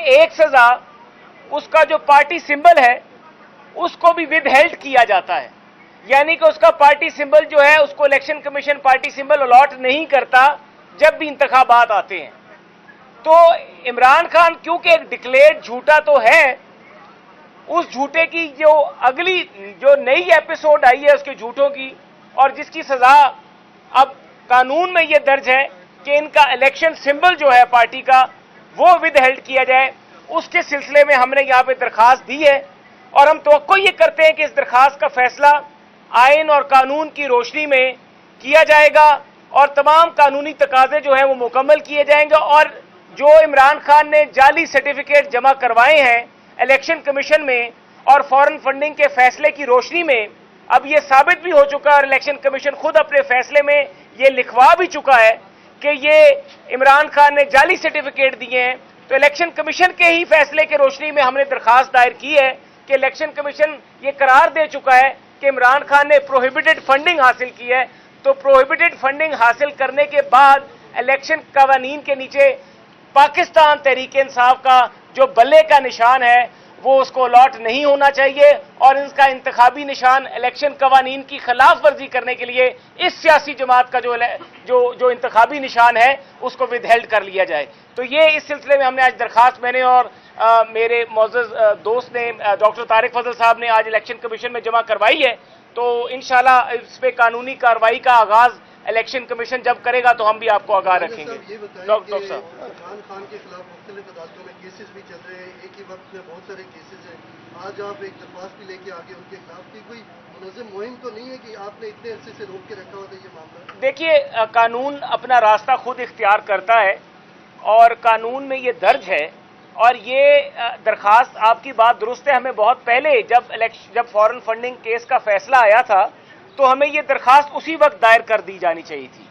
ایک سزا اس کا جو پارٹی سمبل ہے اس کو بھی ود ہیلڈ کیا جاتا ہے، یعنی کہ اس کا پارٹی سمبل جو ہے اس کو election commission party symbol allot نہیں کرتا جب بھی انتخابات آتے ہیں۔ تو عمران خان کیونکہ ایک ڈکلیئرڈ جھوٹا تو ہے، اس جھوٹے کی جو اگلی جو نئی ایپیسوڈ آئی ہے اس کے جھوٹوں کی، اور جس کی سزا اب قانون میں یہ درج ہے کہ ان کا الیکشن سمبل جو ہے پارٹی کا وہ ود ہیلڈ کیا جائے، اس کے سلسلے میں ہم نے یہاں پہ درخواست دی ہے، اور ہم توقع یہ کرتے ہیں کہ اس درخواست کا فیصلہ آئین اور قانون کی روشنی میں کیا جائے گا، اور تمام قانونی تقاضے جو ہیں وہ مکمل کیے جائیں گے، اور جو عمران خان نے جعلی سرٹیفکیٹ جمع کروائے ہیں الیکشن کمیشن میں اور فورن فنڈنگ کے فیصلے کی روشنی میں اب یہ ثابت بھی ہو چکا ہے، اور الیکشن کمیشن خود اپنے فیصلے میں یہ لکھوا بھی چکا ہے کہ یہ عمران خان نے جعلی سرٹیفکیٹ دیے ہیں، تو الیکشن کمیشن کے ہی فیصلے کی روشنی میں ہم نے درخواست دائر کی ہے کہ الیکشن کمیشن یہ قرار دے چکا ہے کہ عمران خان نے پروہیبٹڈ فنڈنگ حاصل کی ہے، تو پروہیبٹڈ فنڈنگ حاصل کرنے کے بعد الیکشن قوانین کے نیچے پاکستان تحریک انصاف کا جو بلے کا نشان ہے وہ اس کو الاٹ نہیں ہونا چاہیے، اور اس کا انتخابی نشان الیکشن قوانین کی خلاف ورزی کرنے کے لیے اس سیاسی جماعت کا جو انتخابی نشان ہے اس کو ود ہیلڈ کر لیا جائے۔ تو یہ اس سلسلے میں ہم نے آج درخواست میں نے اور میرے معزز دوست نے ڈاکٹر طارق فضل صاحب نے آج الیکشن کمیشن میں جمع کروائی ہے، تو انشاءاللہ اس پہ قانونی کارروائی کا آغاز الیکشن کمیشن جب کرے گا تو ہم بھی آپ کو آگاہ رکھیں گے۔ ڈاکٹر صاحب، عمران خان کے خلاف مختلف عدالتوں میں کیسز بھی چل رہے ہیں، ایک ہی وقت میں بہت سارے کیسز ہیں، آج آپ ایک درخواست بھی لے کے آگے ان کے خلاف کی کوئی منظم مہم تو نہیں ہے کہ آپ نے اتنے عرصے سے روک کے رکھا ہوتا ہے یہ معاملہ؟ دیکھیے، قانون اپنا راستہ خود اختیار کرتا ہے، اور قانون میں یہ درج ہے، اور یہ درخواست آپ کی بات درست ہے، ہمیں بہت پہلے جب فورن فنڈنگ کیس کا فیصلہ آیا تھا تو ہمیں یہ درخواست اسی وقت دائر کر دی جانی چاہیے تھی،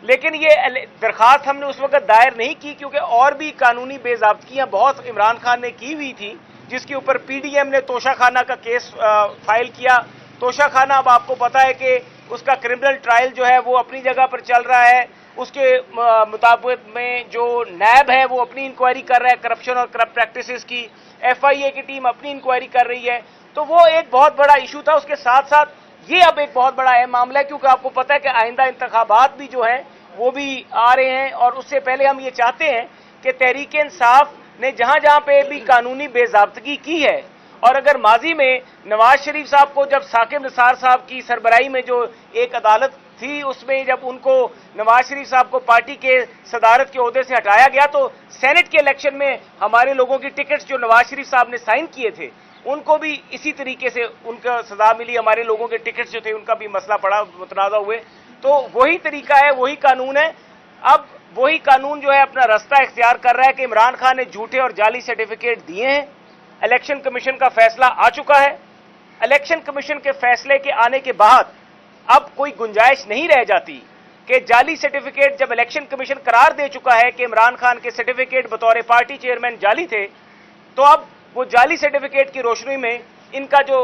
لیکن یہ درخواست ہم نے اس وقت دائر نہیں کی کیونکہ اور بھی قانونی بے ضابطگیاں بہت عمران خان نے کی ہوئی تھی، جس کے اوپر پی ڈی ایم نے توشہ خانہ کا کیس فائل کیا۔ توشہ خانہ اب آپ کو پتا ہے کہ اس کا کرمنل ٹرائل جو ہے وہ اپنی جگہ پر چل رہا ہے، اس کے مطابق میں جو نیب ہے وہ اپنی انکوائری کر رہا ہے کرپشن اور کرپٹ پریکٹسز کی، ایف آئی اے کی ٹیم اپنی انکوائری کر رہی ہے، تو وہ ایک بہت بڑا ایشو تھا۔ اس کے ساتھ ساتھ یہ اب ایک بہت بڑا اہم معاملہ ہے کیونکہ آپ کو پتا ہے کہ آئندہ انتخابات بھی جو ہیں وہ بھی آ رہے ہیں، اور اس سے پہلے ہم یہ چاہتے ہیں کہ تحریک انصاف نے جہاں جہاں پہ بھی قانونی بے ضابطگی کی ہے، اور اگر ماضی میں نواز شریف صاحب کو جب ثاقب نثار صاحب کی سربراہی میں جو ایک عدالت تھی اس میں جب ان کو نواز شریف صاحب کو پارٹی کے صدارت کے عہدے سے ہٹایا گیا تو سینٹ کے الیکشن میں ہمارے لوگوں کی ٹکٹس جو نواز شریف صاحب نے سائن کیے تھے ان کو بھی اسی طریقے سے ان کا سزا ملی، ہمارے لوگوں کے ٹکٹس جو تھے ان کا بھی مسئلہ پڑا، متنازع ہوئے، تو وہی طریقہ ہے، وہی قانون ہے۔ اب وہی قانون جو ہے اپنا راستہ اختیار کر رہا ہے کہ عمران خان نے جھوٹے اور جعلی سرٹیفکیٹ دیے ہیں، الیکشن کمیشن کا فیصلہ آ چکا ہے، الیکشن کمیشن کے فیصلے کے آنے کے بعد اب کوئی گنجائش نہیں رہ جاتی کہ جعلی سرٹیفکیٹ جب الیکشن کمیشن قرار دے چکا ہے کہ عمران خان کے سرٹیفکیٹ بطور پارٹی چیئرمین جعلی تھے، تو اب وہ جعلی سرٹیفکیٹ کی روشنی میں ان کا جو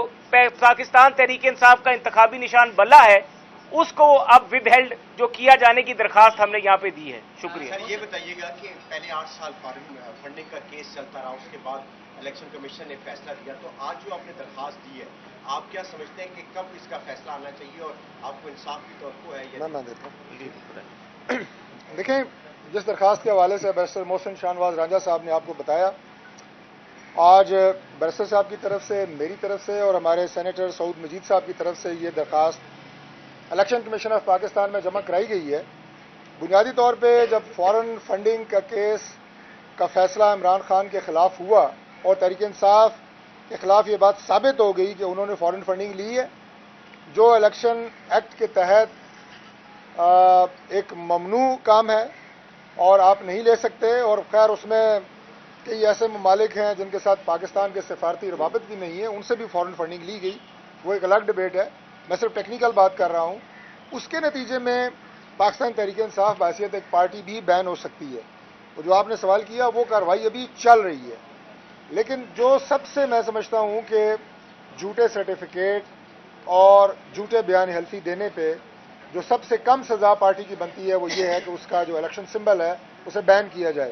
پاکستان تحریک انصاف کا انتخابی نشان بلہ ہے اس کو اب ود ہیلڈ جو کیا جانے کی درخواست ہم نے یہاں پہ دی ہے۔ شکریہ۔ سر یہ بتائیے گا کہ پہلے 8 سال فارن فنڈنگ کا کیس چلتا رہا، اس کے بعد الیکشن کمیشن نے فیصلہ دیا، تو آج جو آپ نے درخواست دی ہے آپ کیا سمجھتے ہیں کہ کب اس کا فیصلہ آنا چاہیے اور آپ کو انصاف کی توقع ہے؟ میں دیتا ہوں۔ دیکھیں، جس درخواست کے حوالے سے بیرسٹر محسن شاہنواز رانجھا صاحب نے آپ کو بتایا، آج بیرسٹر صاحب کی طرف سے، میری طرف سے اور ہمارے سینیٹر سعود مجید صاحب کی طرف سے یہ درخواست الیکشن کمیشن آف پاکستان میں جمع کرائی گئی ہے۔ بنیادی طور پہ جب فورن فنڈنگ کا کیس کا فیصلہ عمران خان کے خلاف ہوا اور تحریک انصاف کے خلاف یہ بات ثابت ہو گئی کہ انہوں نے فورن فنڈنگ لی ہے جو الیکشن ایکٹ کے تحت ایک ممنوع کام ہے اور آپ نہیں لے سکتے، اور خیر اس میں کئی ایسے ممالک ہیں جن کے ساتھ پاکستان کے سفارتی روابط بھی نہیں ہیں، ان سے بھی فورن فنڈنگ لی گئی، وہ ایک الگ ڈبیٹ ہے، میں صرف ٹیکنیکل بات کر رہا ہوں۔ اس کے نتیجے میں پاکستان تحریک انصاف بحیثیت ایک پارٹی بھی بین ہو سکتی ہے، اور جو آپ نے سوال کیا وہ کارروائی ابھی چل رہی ہے، لیکن جو سب سے میں سمجھتا ہوں کہ جھوٹے سرٹیفکیٹ اور جھوٹے بیان حلفی دینے پہ جو سب سے کم سزا پارٹی کی بنتی ہے وہ یہ ہے کہ اس کا جو الیکشن سمبل ہے اسے بین کیا جائے۔